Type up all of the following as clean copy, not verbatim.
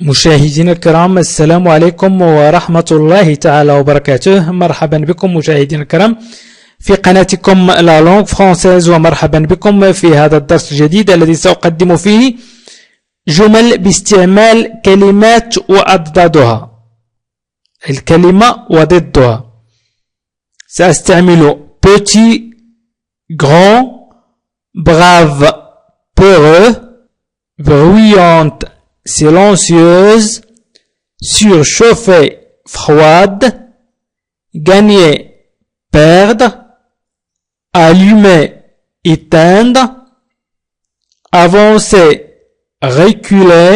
مشاهدينا الكرام، السلام عليكم ورحمة الله تعالى وبركاته. مرحبا بكم مشاهدينا الكرام في قناتكم لا لونغ فرانسيز، ومرحبا بكم في هذا الدرس الجديد الذي سأقدم فيه جمل باستعمال كلمات وأضدادها، الكلمة وضدها. سأستعمل petit, grand, brave, peureux, bruyante, silencieuse, surchauffée, froide, gagner, perdre, allumer, éteindre, avancer, reculer,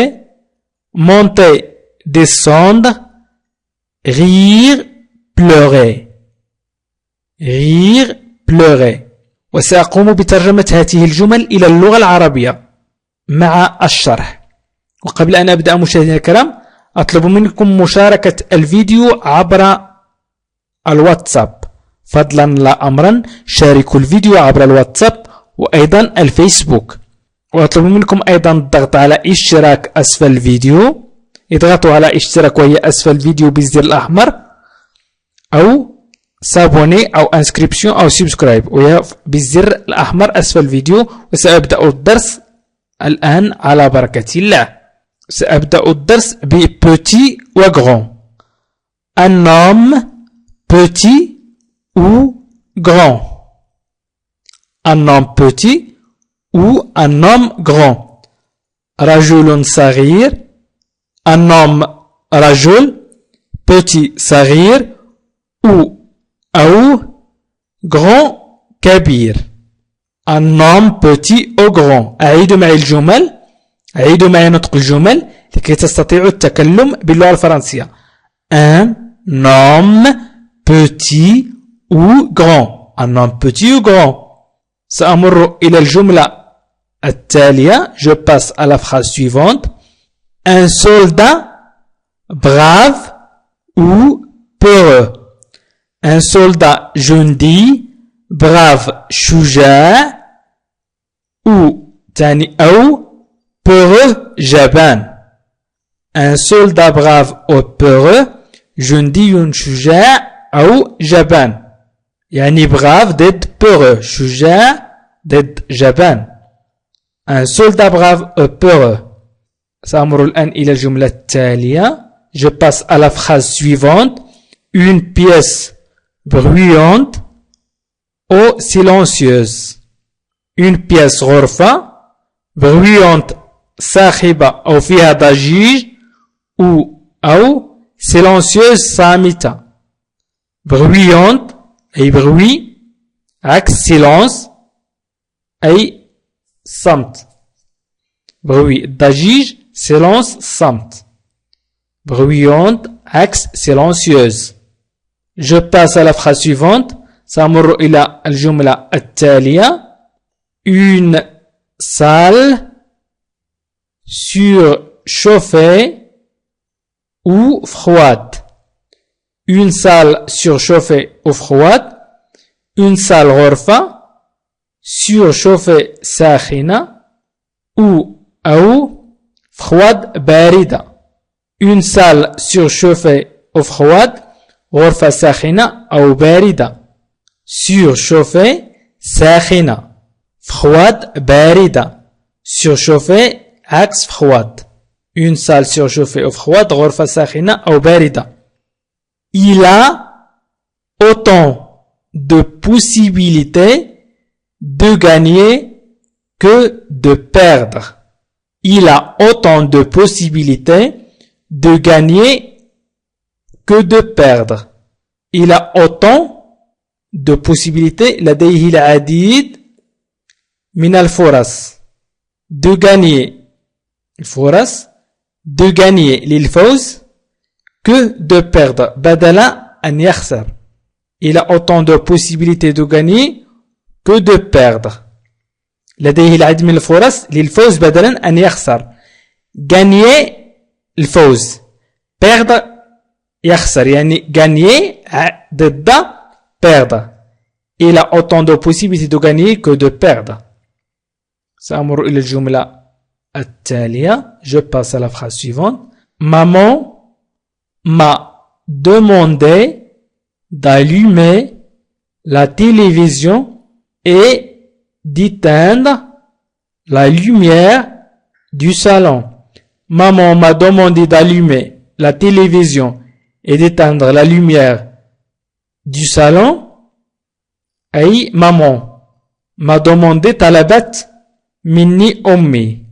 monter, descendre, rire, pleurer. rire, pleurer. وسأقوم بترجمة هذه الجمل إلى اللغة العربية مع الشرح. وقبل أن أبدأ مشاهدينا الكرام، أطلب منكم مشاركة الفيديو عبر الواتساب، فضلا لا أمرا. شاركوا الفيديو عبر الواتساب وأيضا الفيسبوك. وأطلب منكم أيضا الضغط على اشتراك أسفل الفيديو. اضغطوا على اشتراك وهي أسفل الفيديو بالزر الأحمر، أو سابوني أو انسكريبسيون أو سبسكرايب وهي بالزر الأحمر أسفل الفيديو. وسأبدأ الدرس الآن على بركة الله. سأبدأ الدرس ب petit و grand. Un homme petit ou grand. Un homme petit ou un homme grand. رجل صغير. Un homme رجل. petit صغير أو grand كبير. Un homme petit ou grand. أعيد معي الجمل، أعيد معي نطق الجمل لكي تستطيعوا التكلم باللغة الفرنسية. Un homme petit ou grand. Un homme petit ou grand. سأمر إلى الجملة التالية. Je passe à la phrase suivante. Un soldat brave ou peureux. Un soldat جندي brave شجاع أو peureux جبان. Un soldat brave ou peureux جندي شجاع أو جبان. يعني brave ضد peureux، شجاع ضد جبان. Un soldat brave ou peureux. سأمر الآن إلى الجملة التالية. Je passe à la phrase suivante. Une pièce bruyante ou silencieuse. Une pièce غرفة bruyante صاخبة أو فيها ضجيج أو silencieuse صامتة. bruyante أي bruit عكس silence أي صمت. bruit ضجيج، silence صمت. bruyante عكس silencieuse. Je passe à la phrase suivante. سأمر إلى الجملة التالية. Une salle surchauffée ou froide. Une salle surchauffée ou froide. Une salle غرفة surchauffée ساخنة أو froide باردة. Une salle surchauffée ou froide غرفة ساخنة أو باردة. surchauffée ساخنة. froide باردة. surchauffée عكس froide. une salle surchauffée ou froide غرفة ساخنة أو باردة. il a autant de possibilités de gagner que de perdre. il a autant de possibilités de gagner que de perdre. il a autant de possibilités لديه العديد من الفرص de gagner الفرص de gagner للفوز que de perdre بدل أن يخسر. il a autant de possibilités de gagner que de perdre. لديه العديد من الفرص للفوز بدلا أن يخسر. gagner الفوز، perdre يخسر، يعني gagner ضد perdre. Il a autant de possibilités de gagner que de perdre. سأمر إلى الجملة التالية. Je passe à la phrase suivante. Maman m'a demandé d'allumer la télévision et d'éteindre la lumière du salon. Maman m'a demandé d'allumer la télévision et d'éteindre la lumière du salon. أي maman m'a demandé طلبت مني أمي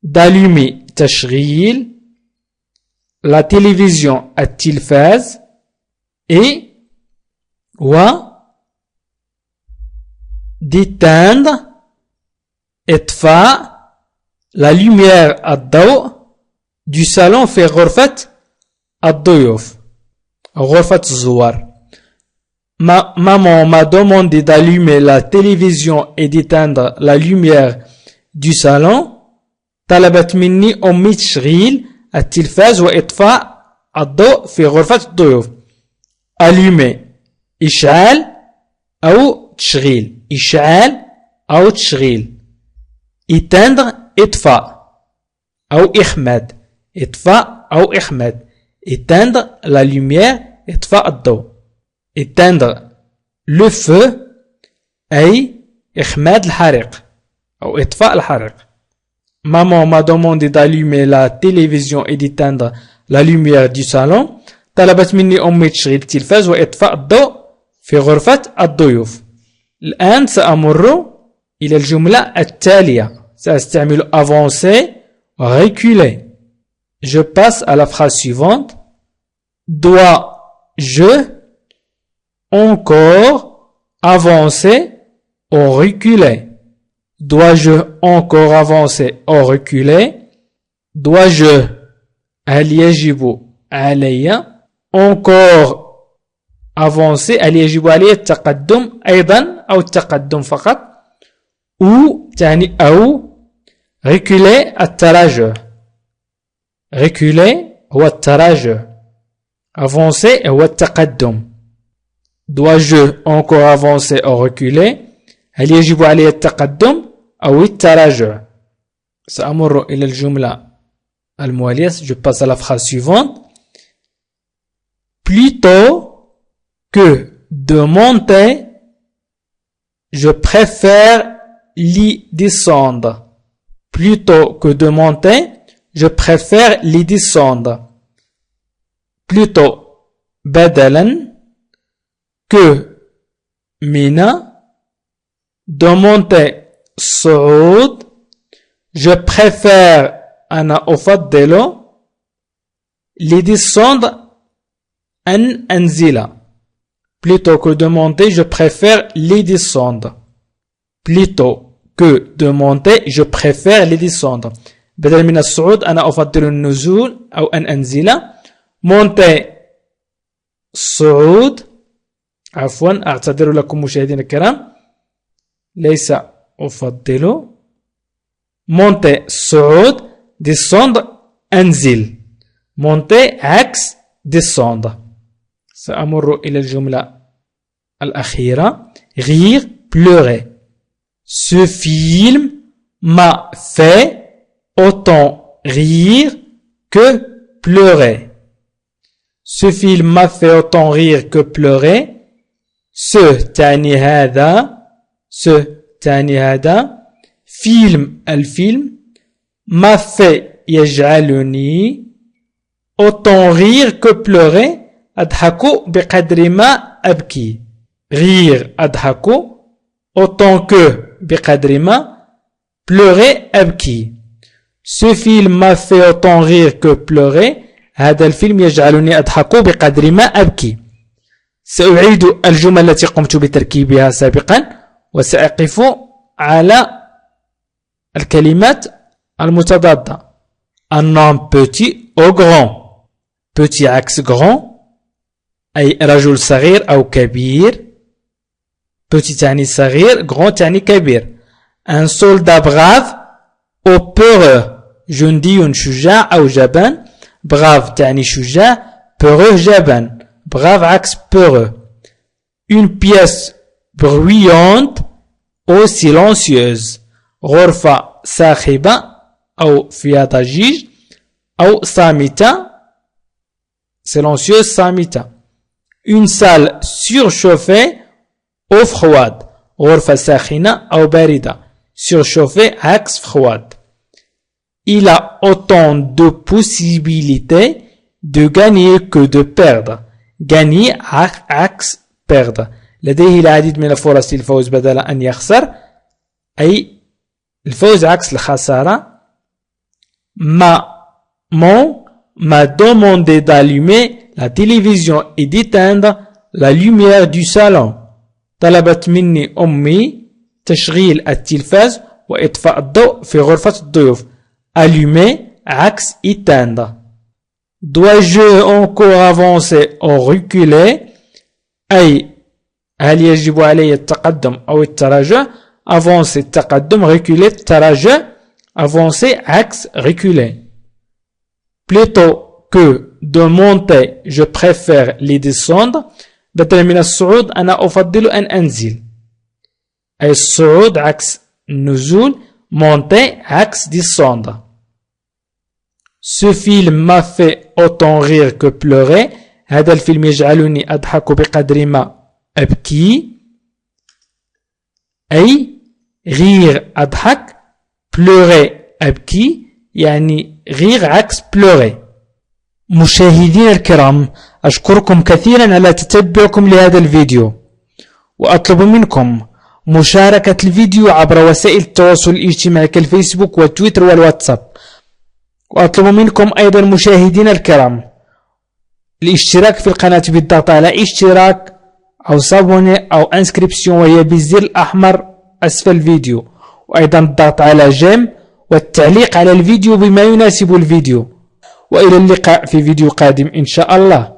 d'allumer تشغيل la télévision التلفاز et d'éteindre إطفاء la lumière الضوء du salon في غرفة الضيوف غرفة الزوار. Maman m'a demandé d'allumer la télévision et d'éteindre la lumière du salon. طلبت مني أمي تشغيل التلفاز وإطفاء الضوء في غرفة الضيوف. allumer إشعال أو تشغيل إشعال أو تشغيل. éteindre إطفاء أو إخماد إطفاء أو إخماد. éteindre la lumière إطفاء الضوء. éteindre le feu أي إخماد الحريق أو إطفاء الحريق. Maman m'a demandé d'allumer la télévision et d'éteindre la lumière du salon. طلبت مني أمي تشغيل التلفاز وإطفاء الضوء في غرفة الضيوف. الآن سأمر إلى الجملة التالية. سأستعمل avancer reculer. Je passe à la phrase suivante. Dois-je encore avancer ou reculer? Dois-je encore avancer ou reculer? Dois-je هل يجب علي encore avancer هل يجب علي التقدم أيضا أو التقدم فقط ou تعني أو reculer التراجع. reculer هو التراجع avancer هو التقدم. Dois-je encore avancer ou reculer? هل يجب علي التقدم أو التراجع؟ سأمر إلى الجملة الموالية. Je passe à la phrase suivante. Plutôt que de monter, je préfère l'y descendre. Plutôt que de monter, je préfère l'y descendre. Plutôt بدلا que من de monter الصعود je préfère أنا أفضل لي descendre أن أنزل. plutôt que de monter je préfère les descendre. plutôt que de monter je préfère les descendre. بدل من الصعود أنا أفضل النزول أو أن أنزل. monter الصعود عفوا أعتذر لكم مشاهدينا الكرام ليس أفضل. monter الصعود descendre أنزل. monter عكس descendre. سأمر إلى الجملة الأخيرة. rire pleurer. Ce film m'a fait autant rire que pleurer. Ce film m'a fait autant rire que pleurer. ce تعني هذا ce تعني هذا. film الفيلم m'a fait يجعلني autant rire que pleurer. أضحك بقدر ما أبكي. rire أضحك autant que بقدر ما pleurer أبكي. ce film m'a fait autant rire que pleurer. هذا الفيلم يجعلني أضحك بقدر ما أبكي. سأعيد الجمل التي قمت بتركيبها سابقا وسأقف على الكلمات المتضادة. un homme petit au grand. petit عكس grand أي رجل صغير أو كبير. petit تعني صغير grand تعني كبير. un soldat brave au peureux. جندي شجاع أو جبان. brave تعني شجاع peureux جبان. brave عكس peureux. une pièce bruyante ou silencieuse. غرفة صاخبة أو فيها ضجيج. أو صامتة silencieuse صامتة. Une salle surchauffée ou froide غرفة ساخنة أو باردة. surchauffée عكس froide. Il a autant de possibilités de gagner que de perdre. gagner عكس perdre. لديه العديد من الفرص للفوز بدل أن يخسر، أي الفوز عكس الخسارة. Maman m'a demandé d'allumer la télévision et d'éteindre la lumière du salon. طلبت مني أمي تشغيل التلفاز وإطفاء الضوء في غرفة الضيوف. allumer عكس éteindre. Dois-je encore avancer ou reculer؟ أي هل يجب علي التقدم أو التراجع؟ avancer التقدم، reculer التراجع. avancer عكس reculer. plutôt que de monter je préfère les descendre. بدلا من الصعود أنا أفضل أن أنزل. أي الصعود عكس النزول، monter عكس descendre. Ce film m'a fait autant rire que pleurer. هذا الفيلم يجعلني أضحك بقدر ما أبكي. أي rire أضحك، pleurer أبكي، يعني rire عكس pleurer. مشاهدين الكرام، أشكركم كثيرا على تتبعكم لهذا الفيديو، وأطلب منكم مشاركة الفيديو عبر وسائل التواصل الاجتماعي كالفيسبوك والتويتر والواتساب. وأطلب منكم أيضا مشاهدين الكرام الاشتراك في القناة بالضغط على اشتراك أو صابوني أو انسكريبسيون وهي بالزر الأحمر أسفل الفيديو، وأيضا الضغط على جيم والتعليق على الفيديو بما يناسب الفيديو. وإلى اللقاء في فيديو قادم إن شاء الله.